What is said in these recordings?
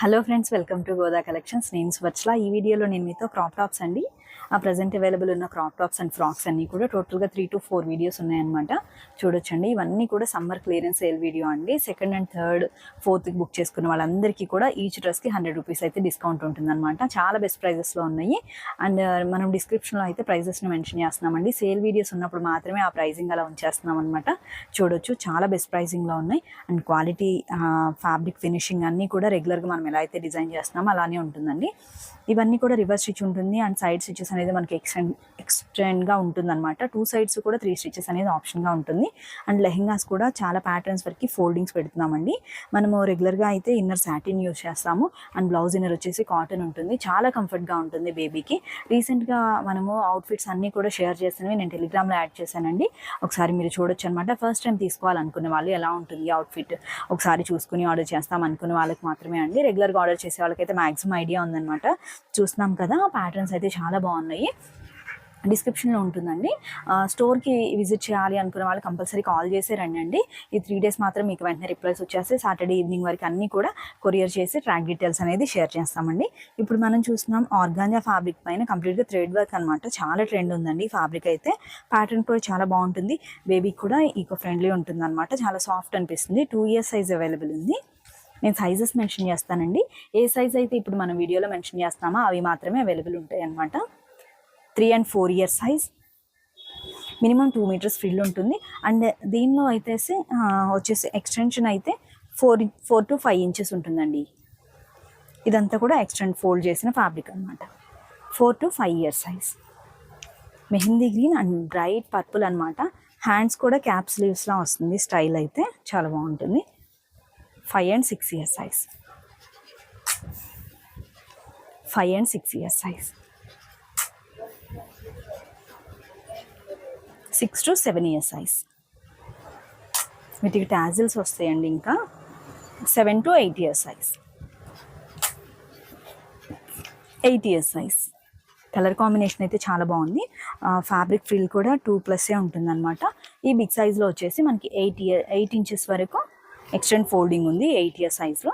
Hello friends, welcome to Goda collections. నేను స్వచ్ఛల. ఈ వీడియోలో నేను మీతో క్రాప్ టాప్స్ అండి, ప్రజెంట్ అవైలబుల్ ఉన్న క్రాప్ టాప్స్ అండ్ ఫ్రాక్స్ అన్నీ కూడా టోటల్గా 3 to 4 వీడియోస్ ఉన్నాయన్నమాట. చూడొచ్చండి. ఇవన్నీ కూడా సమ్మర్ క్లియరెన్స్ సేల్ వీడియో అండి. సెకండ్ అండ్ థర్డ్ ఫోర్త్కి బుక్ చేసుకున్న వాళ్ళందరికీ కూడా ఈచ్ డ్రెస్కి 100 రూపీస్ అయితే డిస్కౌంట్ ఉంటుందన్నమాట. చాలా బెస్ట్ ప్రైజెస్లో ఉన్నాయి. అండ్ మనం డిస్క్రిప్షన్లో అయితే ప్రైజెస్ని మెన్షన్ చేస్తున్నామండి. సేల్ వీడియోస్ ఉన్నప్పుడు మాత్రమే ఆ ప్రైజింగ్ అలా ఉంచేస్తున్నాం అనమాట. చూడొచ్చు, చాలా బెస్ట్ ప్రైజింగ్లో ఉన్నాయి. అండ్ క్వాలిటీ, ఫ్యాబ్రిక్ ఫినిషింగ్ అన్నీ కూడా రెగ్యులర్గా మనం ఎలా అయితే డిజైన్ చేస్తున్నామో అలానే ఉంటుందండి. ఇవన్నీ కూడా రివర్స్ స్టిచ్ ఉంటుంది. అండ్ సైడ్ స్టిచెస్ అనేది మనకి ఎక్స్టెండ్గా ఉంటుంది అనమాట. 2 sides కూడా 3 స్టిచెస్ అనేది ఆప్షన్గా ఉంటుంది. అండ్ లెహెంగాస్ కూడా చాలా ప్యాటర్న్స్ వరకు ఫోల్డింగ్స్ పెడుతున్నామండి. మనము రెగ్యులర్గా అయితే ఇన్నర్ సాటిన్ యూజ్ చేస్తాము. అండ్ బ్లౌజ్ ఇన్నర్ వచ్చేసి కాటన్ ఉంటుంది. చాలా కంఫర్ట్గా ఉంటుంది బేబీకి. రీసెంట్గా మనము అవుట్ఫిట్స్ అన్నీ కూడా షేర్ చేసినవి నేను టెలిగ్రామ్లో యాడ్ చేశానండి. ఒకసారి మీరు చూడొచ్చు అనమాట. ఫస్ట్ టైం తీసుకోవాలనుకునే వాళ్ళు ఎలా ఉంటుంది అవుట్ఫిట్ ఒకసారి చూసుకుని ఆర్డర్ చేస్తాం అనుకునే వాళ్ళకి మాత్రమే అండి. రెగ్యులర్గా ఆర్డర్ చేసే వాళ్ళకైతే మ్యాక్సిమం ఐడియా ఉందన్నమాట. చూస్తున్నాం కదా, ప్యాటర్న్స్ అయితే చాలా బాగున్నాయి. డిస్క్రిప్షన్లో ఉంటుందండి. స్టోర్కి విజిట్ చేయాలి అనుకునే వాళ్ళు కంపల్సరీ కాల్ చేసి రండి అండి. ఈ 3 days మాత్రం మీకు వెంటనే రిప్లైస్ వచ్చేస్తే సాటర్డే ఈవినింగ్ వరకు అన్నీ కూడా కొరియర్ చేసి ట్రాక్ డీటెయిల్స్ అనేది షేర్ చేస్తామండి. ఇప్పుడు మనం చూస్తున్నాం ఆర్గాంజా ఫ్యాబ్రిక్ పైన కంప్లీట్గా థ్రెడ్ వర్క్ అనమాట. చాలా ట్రెండ్ ఉందండి ఫ్యాబ్రిక్ అయితే. ప్యాటర్న్ కూడా చాలా బాగుంటుంది. బేబీకి కూడా ఈకో ఫ్రెండ్లీ ఉంటుంది అనమాట. చాలా సాఫ్ట్ అనిపిస్తుంది. 2 years సైజ్ అవైలబుల్ ఉంది. నేను సైజెస్ మెన్షన్ చేస్తానండి. ఏ సైజ్ అయితే ఇప్పుడు మనం వీడియోలో మెన్షన్ చేస్తామో అవి మాత్రమే అవైలబుల్ ఉంటాయి అన్నమాట. 3 and 4 years size, minimum 2 meters frill ఉంటుంది. అండ్ దీనిలో అయితే వచ్చేసి ఎక్స్టెన్షన్ అయితే 4 to 5 inches ఉంటుందండి. ఇదంతా కూడా ఎక్స్టెండ్ ఫోల్డ్ చేసిన ఫ్యాబ్రిక్ అనమాట. 4 to 5 years size. Mehndi green and bright purple అనమాట. హ్యాండ్స్ కూడా క్యాప్ స్లీవ్స్లా వస్తుంది. స్టైల్ అయితే చాలా బాగుంటుంది. 5 and 6 years size. 5 and 6 years size. 6 to 7 years size. వీటికి టాజిల్స్ వస్తాయండి. ఇంకా 7 to 8 years size. 8 years size. Colour combination అయితే చాలా బాగుంది. ఫ్యాబ్రిక్ ఫ్రిల్ కూడా 2+ ఉంటుంది అనమాట. ఈ బిగ్ సైజ్లో వచ్చేసి మనకి 8 inches వరకు ఎక్స్టెండ్ ఫోల్డింగ్ ఉంది 8 years సైజ్లో.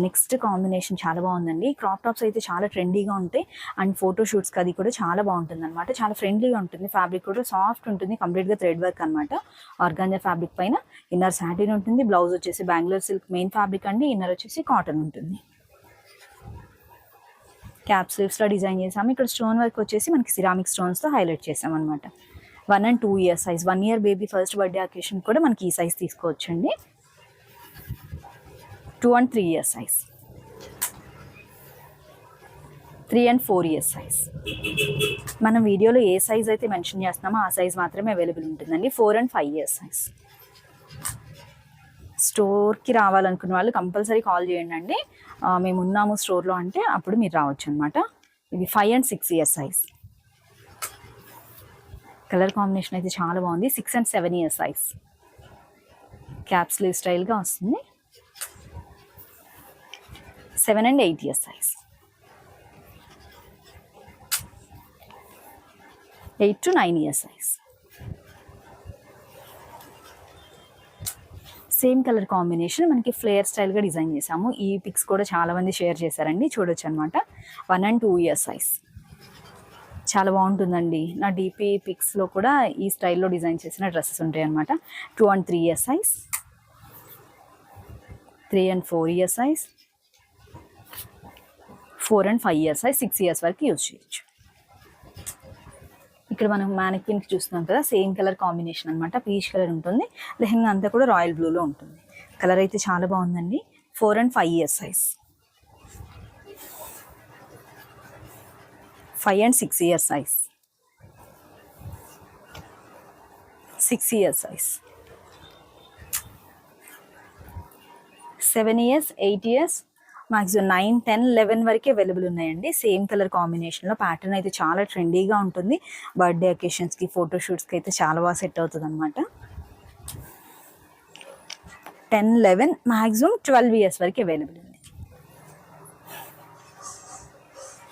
నెక్స్ట్ కాంబినేషన్ చాలా బాగుందండి. క్రాప్ టాప్స్ అయితే చాలా ట్రెండీగా ఉంటాయి. అండ్ ఫోటోషూట్స్కి అది కూడా చాలా బాగుంటుంది అనమాట. చాలా ఫ్రెండ్లీగా ఉంటుంది. ఫ్యాబ్రిక్ కూడా సాఫ్ట్ ఉంటుంది. కంప్లీట్గా థ్రెడ్ వర్క్ అనమాట. ఆర్గాంజా ఫ్యాబ్రిక్ పైన ఇన్నర్ సాటిన్ ఉంటుంది. బ్లౌజ్ వచ్చేసి బెంగళూరు సిల్క్ మెయిన్ ఫ్యాబ్రిక్ అండి. ఇన్నర్ వచ్చేసి కాటన్ ఉంటుంది. క్యాప్ స్లీవ్స్లో డిజైన్ చేసాము. ఇక్కడ స్టోన్ వర్క్ వచ్చేసి మనకి సిరామిక్ స్టోన్స్తో హైలైట్ చేసాం అనమాట. 1 and 2 years size. 1 year baby first birthday occasion కూడా మనకి ఈ సైజ్ తీసుకోవచ్చండి. 2 and 3 years size. 3 and 4 years size. మనం వీడియోలో ఏ సైజ్ అయితే మెన్షన్ చేస్తున్నామో ఆ సైజ్ మాత్రమే అవైలబుల్ ఉంటుందండి. 4 and 5 years సైజ్. స్టోర్కి రావాలనుకున్న వాళ్ళు కంపల్సరీ కాల్ చేయండి అండి. మేము ఉన్నాము స్టోర్లో అంటే అప్పుడు మీరు రావచ్చు అనమాట. ఇది 5 and 6 years size. Colour combination అయితే చాలా బాగుంది. 6 and 7 years size. Cap sleeve స్టైల్గా వస్తుంది. 7 and 8 years size. 8 to 9 years size. Same colour combination మనకి ఫ్లేయర్ స్టైల్గా డిజైన్ చేసాము. ఈ పిక్స్ కూడా చాలా మంది షేర్ చేశారండి. చూడొచ్చు అనమాట. 1 and 2 years సైజ్. చాలా బాగుంటుందండి. నా డీపీ పిక్స్లో కూడా ఈ స్టైల్లో డిజైన్ చేసిన డ్రెస్సెస్ ఉంటాయి అనమాట. 2 and 3 years size. 3 and 4 years size. 4 and 5 years size. 6 years వరకు యూజ్ చేయొచ్చు. ఇక్కడ మనం మ్యానిక్విన్కి చూస్తున్నాం కదా, సేమ్ కలర్ కాంబినేషన్ అనమాట. పీచ్ కలర్ ఉంటుంది. లెహెంగా అంతా కూడా రాయల్ బ్లూలో ఉంటుంది. కలర్ అయితే చాలా బాగుందండి. 4 and 5 years size. 5 and 6 years size. 6 years size. 7 years, 8 years, maximum 9, 10, 11 వరకు అవైలబుల్ ఉన్నాయండి. సేమ్ కలర్ కాంబినేషన్లో. ప్యాటర్న్ అయితే చాలా ట్రెండీగా ఉంటుంది. బర్త్డే అకేషన్స్కి, ఫోటోషూట్స్కి అయితే చాలా బాగా సెట్ అవుతుంది అనమాట. 10, 11, మ్యాక్సిమం 12 years వరకు అవైలబుల్ ఉంది.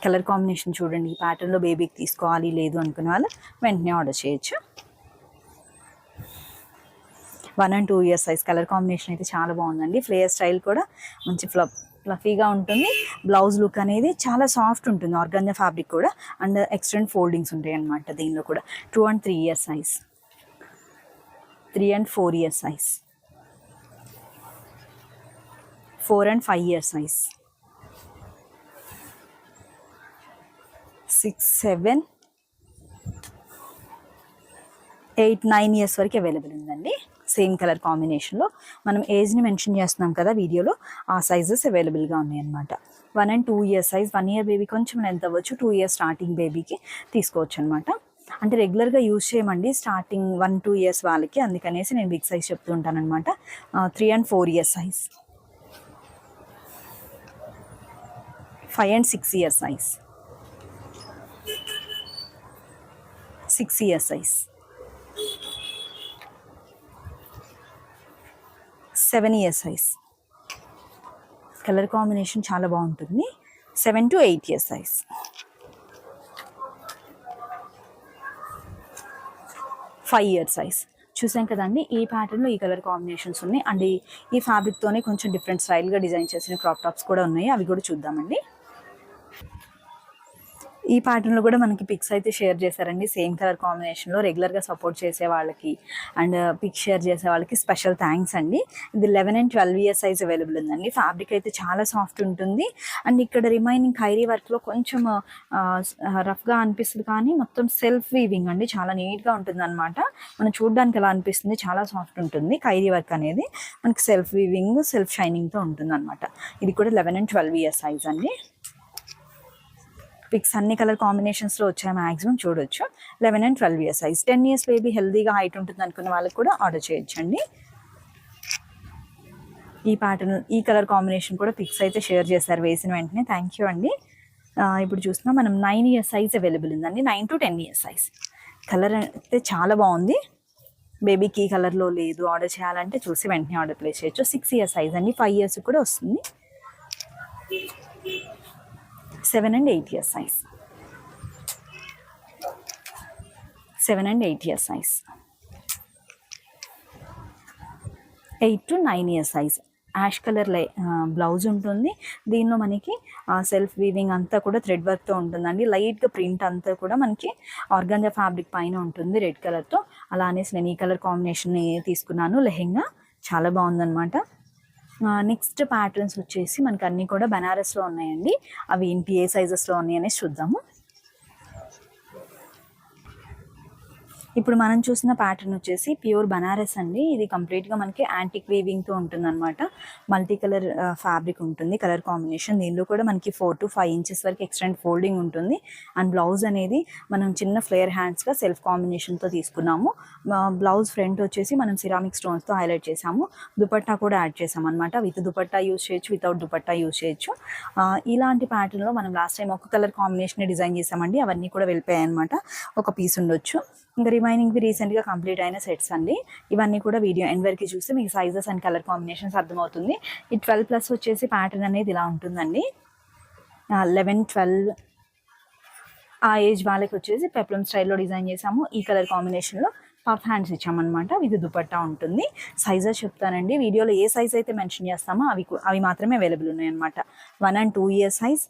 కలర్ కాంబినేషన్ చూడండి. ఈ ప్యాటర్న్లో బేబీకి తీసుకోవాలి లేదు అనుకునే వాళ్ళు వెంటనే ఆర్డర్ చేయొచ్చు. 1 and 2 years size. Colour combination అయితే చాలా బాగుందండి. ఫ్లేయర్ స్టైల్ కూడా మంచి ఫ్లఫీగా ఉంటుంది. బ్లౌజ్ లుక్ అనేది చాలా సాఫ్ట్ ఉంటుంది. ఆర్గాంజా ఫ్యాబ్రిక్ కూడా అండ్ ఎక్స్టెండ్ ఫోల్డింగ్స్ ఉంటాయి అన్నమాట దీనిలో కూడా. 2 and 3 years size, 3 and 4 years size, 4 and 5 years size, 6, 7, 8, 9 years వరకు అవైలబుల్ ఉందండి. సేమ్ కలర్ కాంబినేషన్లో మనం ఏజ్ని మెన్షన్ చేస్తున్నాం కదా వీడియోలో, ఆ సైజెస్ అవైలబుల్గా ఉన్నాయి అనమాట. 1 and 2 years size. 1 year baby కొంచెం ఎంత అవ్వచ్చు, 2 years స్టార్టింగ్ బేబీకి తీసుకోవచ్చు అనమాట. అంటే రెగ్యులర్గా యూజ్ చేయమండి స్టార్టింగ్ 1, 2 ఇయర్స్ వాళ్ళకి, అందుకనేసి నేను బిగ్ సైజ్ చెప్తూ ఉంటాను అనమాట. 3 and 4 years size, 5 and 6 years size, 6 years size, 7 years size. Colour combination చాలా బాగుంటుంది. 7 to 8 years size, 5 years size. చూసాం కదండి, ఈ ప్యాటర్న్లో ఈ కలర్ కాంబినేషన్స్ ఉన్నాయి. అండ్ ఈ ఫ్యాబ్రిక్తోనే కొంచెం డిఫరెంట్ స్టైల్గా డిజైన్ చేసిన క్రాప్ టాప్స్ కూడా ఉన్నాయి, అవి కూడా చూద్దామండి. ఈ ప్యాటర్న్లో కూడా మనకి పిక్స్ అయితే షేర్ చేశారండి. సేమ్ కలర్ కాంబినేషన్లో రెగ్యులర్గా సపోర్ట్ చేసే వాళ్ళకి అండ్ పిక్స్ షేర్ చేసే వాళ్ళకి స్పెషల్ థ్యాంక్స్ అండి. ఇది 11 and 12 ఇయర్స్ సైజ్ అవైలబుల్ ఉందండి. ఫ్యాబ్రిక్ అయితే చాలా సాఫ్ట్ ఉంటుంది. అండ్ ఇక్కడ రిమైనింగ్ ఖైరీ వర్క్లో కొంచెం రఫ్గా అనిపిస్తుంది, కానీ మొత్తం సెల్ఫ్ వీవింగ్ అండి, చాలా నీట్గా ఉంటుంది అనమాట. మనం చూడడానికి ఎలా అనిపిస్తుంది, చాలా సాఫ్ట్ ఉంటుంది. ఖైరీ వర్క్ అనేది మనకి సెల్ఫ్ వీవింగ్, సెల్ఫ్ షైనింగ్తో ఉంటుంది అనమాట. ఇది కూడా 11 and 12 ఇయర్స్ సైజ్ అండి. పిక్స్ అన్ని కలర్ కాంబినేషన్స్లో వచ్చాయి, మ్యాక్సిమం చూడొచ్చు. 11 and 12 years size. 10 years baby హెల్దీగా హైట్ ఉంటుంది అనుకున్న వాళ్ళకి కూడా ఆర్డర్ చేయొచ్చండి. ఈ ప్యాటర్న్, ఈ కలర్ కాంబినేషన్ కూడా పిక్స్ అయితే షేర్ చేశారు వేసిన వెంటనే. థ్యాంక్ యూ అండి. ఇప్పుడు చూస్తున్నాం మనం 9 ఇయర్స్ సైజ్ అవైలబుల్ ఉందండి. 9 to 10 ఇయర్స్ సైజ్. కలర్ అయితే చాలా బాగుంది. బేబీకి ఈ కలర్లో లేదు, ఆర్డర్ చేయాలంటే చూసి వెంటనే ఆర్డర్ ప్లేస్ చేయొచ్చు. 6 ఇయర్స్ సైజ్ అండి. 5 ఇయర్స్ కూడా వస్తుంది. 7 and 8 years size, 7 and 8 years size, 8 to 9 years size. Ash colour blouse ఉంటుంది. దీనిలో మనకి సెల్ఫ్ వీవింగ్ అంతా కూడా థ్రెడ్ వర్క్తో ఉంటుందండి. లైట్గా ప్రింట్ అంతా కూడా మనకి ఆర్గాంజా ఫ్యాబ్రిక్ పైన ఉంటుంది రెడ్ కలర్తో. అలా అనేసి నేను ఈ కలర్ కాంబినేషన్ తీసుకున్నాను. లెహెంగా చాలా బాగుందన్నమాట. నెక్స్ట్ ప్యాటర్న్స్ వచ్చేసి మనకు అన్నీ కూడా బనారస్లో ఉన్నాయండి. అవి ఏంటి, ఏ సైజెస్లో ఉన్నాయి అనేసి చూద్దాము. ఇప్పుడు మనం చూసిన ప్యాటర్న్ వచ్చేసి ప్యూర్ బనారస్ అండి. ఇది కంప్లీట్గా మనకి యాంటిక్ వీవింగ్తో ఉంటుంది అనమాట. మల్టీ కలర్ ఫ్యాబ్రిక్ ఉంటుంది, కలర్ కాంబినేషన్. దీనిలో కూడా మనకి 4 to 5 ఇంచెస్ వరకు ఎక్స్టెండ్ ఫోల్డింగ్ ఉంటుంది. అండ్ బ్లౌజ్ అనేది మనం చిన్న ఫ్లేయర్ హ్యాండ్స్గా సెల్ఫ్ కాంబినేషన్తో తీసుకున్నాము. బ్లౌజ్ ఫ్రంట్ వచ్చేసి మనం సిరామిక్ స్టోన్స్తో హైలైట్ చేసాము. దుపట్టా కూడా యాడ్ చేసాం అనమాట. విత్ దుపట్టా యూజ్ చేయొచ్చు, వితౌట్ దుపట్టా యూజ్ చేయొచ్చు. ఇలాంటి ప్యాటర్న్లో మనం లాస్ట్ టైం ఒక కలర్ కాంబినేషన్ డిజైన్ చేసామండి. అవన్నీ కూడా వెళ్ళిపోయాయి అనమాట. ఒక పీస్ ఉండొచ్చు. ఇంకా రిమైనింగ్వి రీసెంట్గా కంప్లీట్ అయిన సెట్స్ అండి. ఇవన్నీ కూడా వీడియో ఎండ్ వరకు చూస్తే మీకు సైజెస్ అండ్ కలర్ కాంబినేషన్స్ అర్థమవుతుంది. ఈ 12+ వచ్చేసి ప్యాటర్న్ అనేది ఇలా ఉంటుందండి. 11, 12 ఆ ఏజ్ వాళ్ళకి వచ్చేసి పెప్లమ్ స్టైల్లో డిజైన్ చేసాము. ఈ కలర్ కాంబినేషన్లో పఫ్ హ్యాండ్స్ ఇచ్చామన్నమాట. విత్ దుపట్టా ఉంటుంది. సైజెస్ చెప్తానండి, వీడియోలో ఏ సైజ్ అయితే మెన్షన్ చేస్తామో అవి మాత్రమే అవైలబుల్ ఉన్నాయన్నమాట. 1 and 2 ఇయర్స్ సైజ్.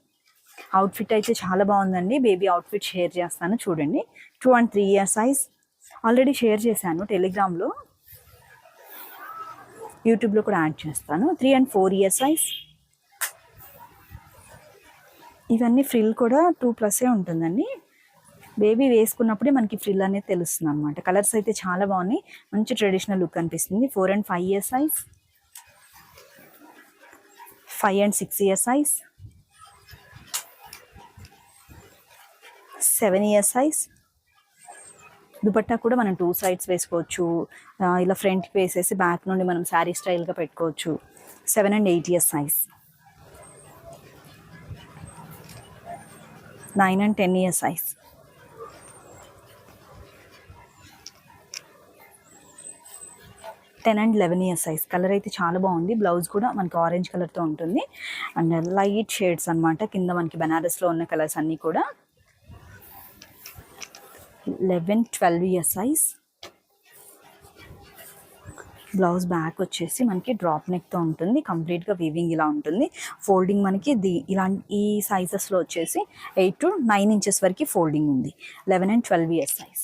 అవుట్ఫిట్ అయితే చాలా బాగుందండి. బేబీ అవుట్ఫిట్ షేర్ చేస్తాను చూడండి. 2 and 3 years size. Already share చేశాను టెలిగ్రామ్లో, యూట్యూబ్లో కూడా యాడ్ చేస్తాను. 3 and 4 ఇయర్స్ సైజ్. ఇవన్నీ ఫ్రిల్ కూడా 2+ ఉంటుందండి. బేబీ వేసుకున్నప్పుడే మనకి ఫ్రిల్ అనేది తెలుస్తుంది అనమాట. కలర్స్ అయితే చాలా బాగున్నాయి, మంచి ట్రెడిషనల్ లుక్ అనిపిస్తుంది. 4 and 5 years size, 5 and 6 years size, 7 years size. Dupatta కూడా మనం 2 sides వేసుకోవచ్చు. ఇలా ఫ్రంట్కి వేసేసి బ్యాక్ నుండి మనం శారీ స్టైల్గా పెట్టుకోవచ్చు. 7 and 8 years size, 9 and 10 years size, 10 and 11 years size. Colour అయితే చాలా బాగుంది. బ్లౌజ్ కూడా మనకి ఆరెంజ్ కలర్తో ఉంటుంది అండ్ లైట్ షేడ్స్ అనమాట. కింద మనకి బనారస్లో ఉన్న కలర్స్ అన్నీ కూడా. 11, 12 ఇయర్స్ సైజ్, బ్లౌజ్ బ్యాక్ వచ్చేసి మనకి డ్రాప్ నెక్తో ఉంటుంది, కంప్లీట్గా వీవింగ్ ఇలా ఉంటుంది. ఫోల్డింగ్ మనకి ఈ సైజెస్లో వచ్చేసి 8 to 9 ఇంచెస్ వరకు ఫోల్డింగ్ ఉంది. 11 and 12 ఇయర్స్ సైజ్.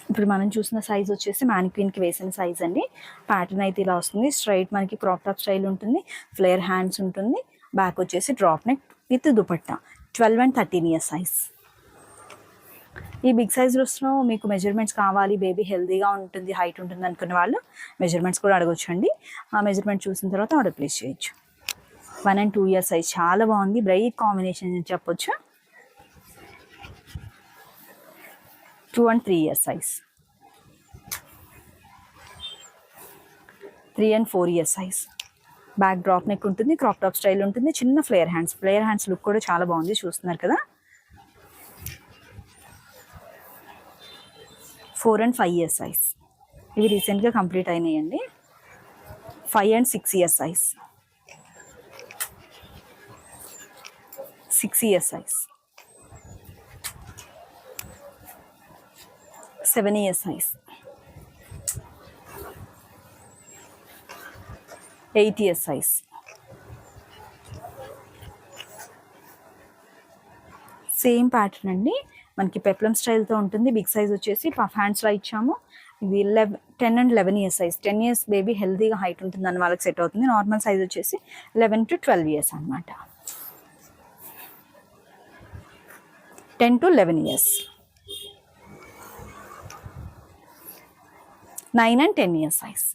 ఇప్పుడు మనం చూసిన సైజ్ వచ్చేసి మ్యానిక్విన్కి వేసిన సైజ్ అండి. ప్యాటర్న్ అయితే ఇలా వస్తుంది. స్ట్రైట్ మనకి క్రాప్ టాప్ స్టైల్ ఉంటుంది, ఫ్లేర్ హ్యాండ్స్ ఉంటుంది. బ్యాక్ వచ్చేసి drop neck with dupatta. 12 and 13 years size. ఈ బిగ్ సైజ్ డ్రెస్లో మీకు మెజర్మెంట్స్ కావాలి, బేబీ హెల్దీగా ఉంటుంది, హైట్ ఉంటుంది అనుకునే వాళ్ళు మెజర్మెంట్స్ కూడా అడగొచ్చండి. ఆ మెజర్మెంట్ చూసిన తర్వాత ఆర్డర్ ప్లేస్ చేయొచ్చు. 1 and 2 ఇయర్స్ సైజ్ చాలా బాగుంది, బ్రైట్ కాంబినేషన్ అని చెప్పొచ్చు. 2 and 3 years size. 3 and 4 years size. Back drop neck ఉంటుంది, క్రాప్ టాప్ స్టైల్ ఉంటుంది, చిన్న ఫ్లేర్ హ్యాండ్స్ లుక్ కూడా చాలా బాగుంది, చూస్తున్నారు కదా. 4 and 5 ఇయర్స్ సైజ్. ఇవి రీసెంట్గా కంప్లీట్ అయినాయండి. 5 and 6 years size. 6 years size. 7 years size. 8 years size. Same pattern అండి, మనకి పెప్లమ్ స్టైల్తో ఉంటుంది. బిగ్ సైజ్ వచ్చేసి పఫ్ హ్యాండ్స్లో ఇచ్చాము. ఇది 10 and 11 years size. 10 years baby హెల్తీగా హైట్ ఉంటుంది అని వాళ్ళకి సెట్ అవుతుంది. నార్మల్ సైజ్ వచ్చేసి 11 to 12 ఇయర్స్ అనమాట. 10 to 11 years. 9 and 10 years size.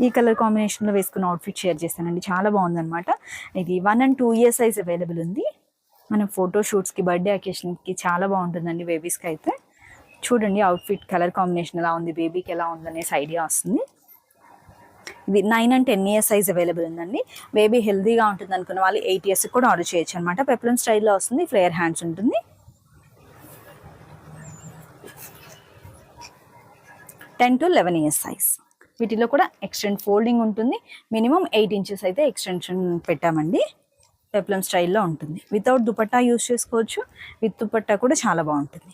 ఈ కలర్ కాంబినేషన్లో వేసుకున్న అవుట్ఫిట్ షేర్ చేస్తానండి, చాలా బాగుందన్నమాట. ఇది 1 and 2 ఇయర్స్ సైజ్ అవైలబుల్ ఉంది. మనం ఫోటో షూట్స్కి, బర్త్డే అకేషన్కి చాలా బాగుంటుందండి బేబీస్కి అయితే. చూడండి అవుట్ఫిట్ కలర్ కాంబినేషన్ ఎలా ఉంది, బేబీకి ఎలా ఉందనేసి ఐడియా వస్తుంది. ఇది 9 and 10 ఇయర్స్ సైజ్ అవైలబుల్ ఉందండి. బేబీ హెల్దీగా ఉంటుంది అనుకున్న వాళ్ళు 8 ఇయర్స్ కూడా ఆర్డర్ చేయొచ్చు అనమాట. పెప్లమ్ స్టైల్లో వస్తుంది, ఫ్లేయర్ హ్యాండ్స్ ఉంటుంది. 10 to 11 ఇయర్స్ సైజ్. వీటిలో కూడా ఎక్స్టెండ్ ఫోల్డింగ్ ఉంటుంది. మినిమం 8 ఇంచెస్ అయితే ఎక్స్టెన్షన్ పెట్టామండి. పెప్లమ్ స్టైల్లో ఉంటుంది. వితౌట్ దుపట్టా యూజ్ చేసుకోవచ్చు, విత్ దుపట్టా కూడా చాలా బాగుంటుంది.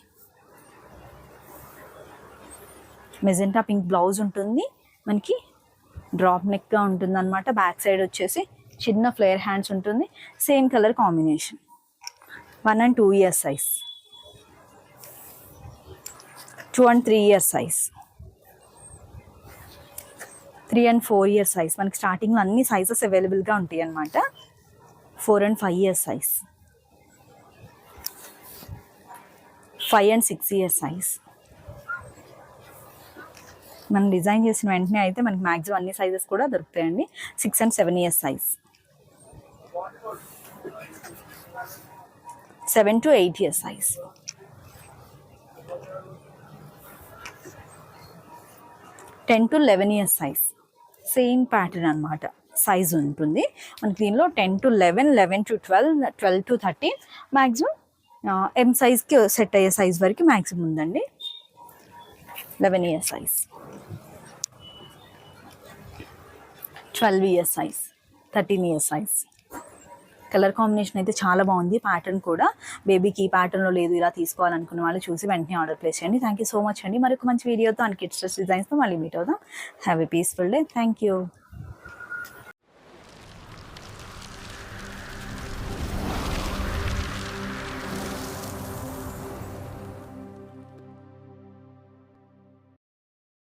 మెజెంటా పింక్ బ్లౌజ్ ఉంటుంది, మనకి డ్రాప్ నెక్గా ఉంటుంది అనమాట. బ్యాక్ సైడ్ వచ్చేసి చిన్న ఫ్లేర్ హ్యాండ్స్ ఉంటుంది, same colour combination. 1 and 2 years size. 2 and 3 years size. 3 and 4 years size. మనకి స్టార్టింగ్లో అన్ని సైజెస్ అవైలబుల్గా ఉంటాయి అన్నమాట. 4 and 5 years size. 5 and 6 years size. మనం డిజైన్ చేసిన వెంటనే అయితే మనకి మ్యాక్సిమం అన్ని సైజెస్ కూడా దొరుకుతాయండి. 6 and 7 years size. 7 to 8 years size. 10 to 11 years size. Same pattern అనమాట, సైజ్ ఉంటుంది మనకి దీనిలో. 10 to 11, 11 to 12, 12 to 13, maximum M సైజ్కి set అయ్యే సైజ్ వరకు మ్యాక్సిమం ఉందండి. 11 years size. 12 years size. 13 years size. Colour combination అయితే చాలా బాగుంది. ప్యాటర్న్ కూడా బేబీకి ఈ ప్యాటర్న్లో లేదు, ఇలా తీసుకోవాలనుకున్న వాళ్ళు చూసి వెంటనే ఆర్డర్ ప్లేస్ చేయండి. థ్యాంక్ యూ సో మచ్ అండి. మరొక మంచి వీడియోతో అండ్ కిడ్స్ డ్రెస్ డిజైన్స్తో మళ్ళీ మీట్ అవుదాం. Have a peaceful day. Thank you.